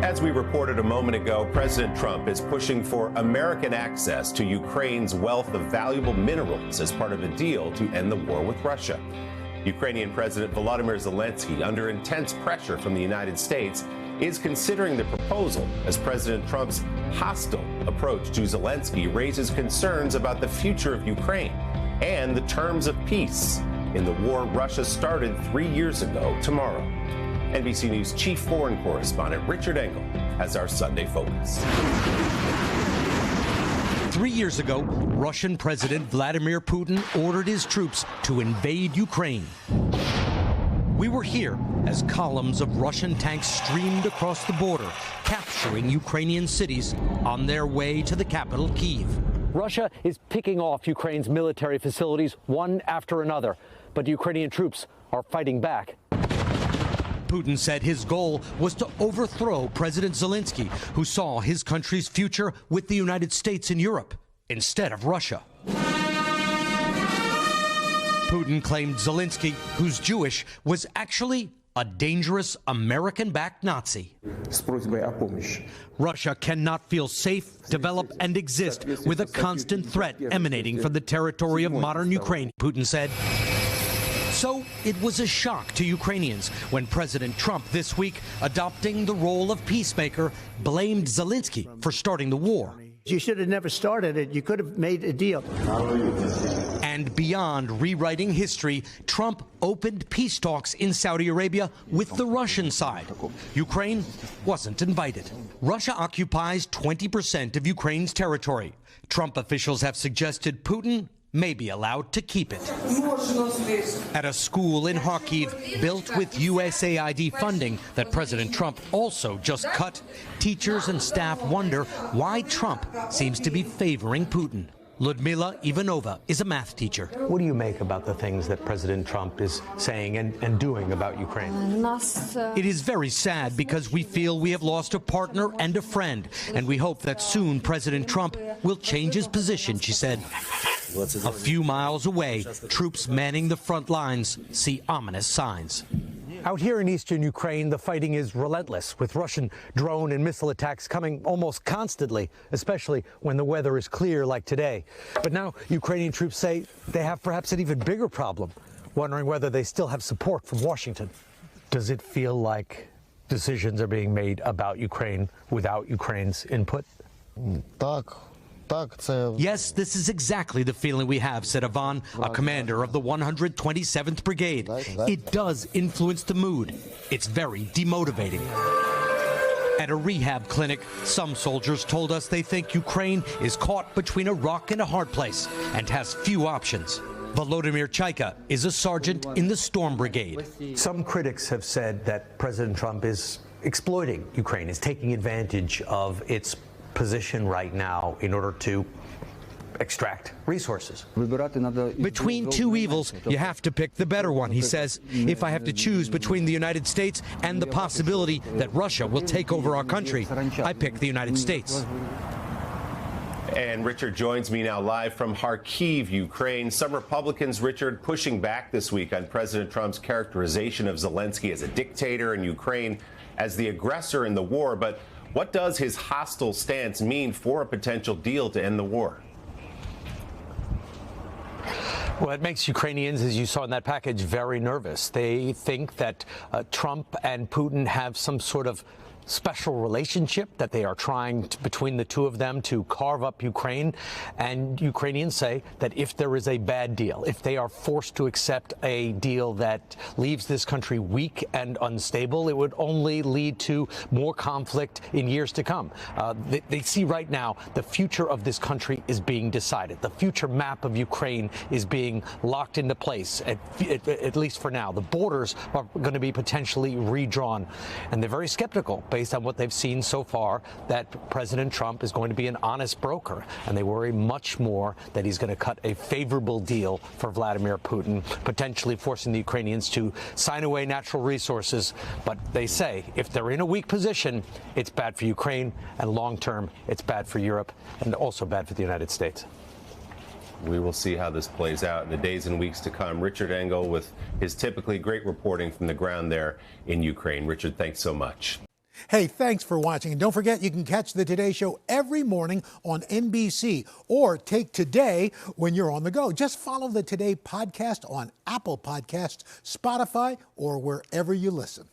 As we reported a moment ago, President Trump is pushing for American access to Ukraine's wealth of valuable minerals as part of a deal to end the war with Russia. Ukrainian President Volodymyr Zelenskyy, under intense pressure from the United States, is considering the proposal as President Trump's hostile approach to Zelenskyy raises concerns about the future of Ukraine and the terms of peace in the war Russia started 3 years ago tomorrow. NBC News chief foreign correspondent Richard Engel has our Sunday focus. 3 years ago, Russian President Vladimir Putin ordered his troops to invade Ukraine. We were here as columns of Russian tanks streamed across the border, capturing Ukrainian cities on their way to the capital, Kyiv. Russia is picking off Ukraine's military facilities one after another, but Ukrainian troops are fighting back. Putin said his goal was to overthrow President Zelenskyy, who saw his country's future with the United States and Europe instead of Russia. Putin claimed Zelenskyy, who's Jewish, was actually a dangerous American-backed Nazi. Russia cannot feel safe, develop, and exist with a constant threat emanating from the territory of modern Ukraine, Putin said. So it was a shock to Ukrainians when President Trump this week, adopting the role of peacemaker, blamed Zelenskyy for starting the war. You should have never started it. You could have made a deal. And beyond rewriting history, Trump opened peace talks in Saudi Arabia with the Russian side. Ukraine wasn't invited. Russia occupies 20% of Ukraine's territory. Trump officials have suggested Putin may be allowed to keep it. At a school in Kharkiv built with USAID funding that President Trump also just cut, teachers and staff wonder why Trump seems to be favoring Putin. Ludmila Ivanova is a math teacher. What do you make about the things that President Trump is saying and doing about Ukraine? It is very sad because we feel we have lost a partner and a friend, and we hope that soon President Trump will change his position, she said. A few miles away, troops manning the front lines see ominous signs. Out here in eastern Ukraine, the fighting is relentless, with Russian drone and missile attacks coming almost constantly, especially when the weather is clear like today. But now Ukrainian troops say they have perhaps an even bigger problem, wondering whether they still have support from Washington. Does it feel like decisions are being made about Ukraine without Ukraine's input? Yes, this is exactly the feeling we have, said Ivan, a commander of the 127th Brigade. It does influence the mood. It's very demotivating. At a rehab clinic, some soldiers told us they think Ukraine is caught between a rock and a hard place and has few options. Volodymyr Chaika is a sergeant in the Storm Brigade. Some critics have said that President Trump is exploiting Ukraine, is taking advantage of its position right now in order to extract resources. Between two evils, you have to pick the better one, he says. If I have to choose between the United States and the possibility that Russia will take over our country, I pick the United States. And Richard joins me now live from Kharkiv, Ukraine. Some Republicans, Richard, pushing back this week on President Trump's characterization of Zelenskyy as a dictator and Ukraine as the aggressor in the war. But what does his hostile stance mean for a potential deal to end the war? Well, it makes Ukrainians, as you saw in that package, very nervous. They think that Trump and Putin have some sort of special relationship, that they are trying to, between the two of them, to carve up Ukraine. And Ukrainians say that if there is a bad deal, if they are forced to accept a deal that leaves this country weak and unstable, it would only lead to more conflict in years to come. They see right now the future of this country is being decided. The future map of Ukraine is being locked into place, at least for now. The borders are going to be potentially redrawn. And they're very skeptical, based on what they've seen so far, that President Trump is going to be an honest broker. And they worry much more that he's going to cut a favorable deal for Vladimir Putin, potentially forcing the Ukrainians to sign away natural resources. But they say if they're in a weak position, it's bad for Ukraine, and long term, it's bad for Europe, and also bad for the United States. We will see how this plays out in the days and weeks to come. Richard Engel with his typically great reporting from the ground there in Ukraine. Richard, thanks so much. Hey, thanks for watching. And don't forget, you can catch the Today Show every morning on NBC or take Today when you're on the go. Just follow the Today podcast on Apple Podcasts, Spotify, or wherever you listen.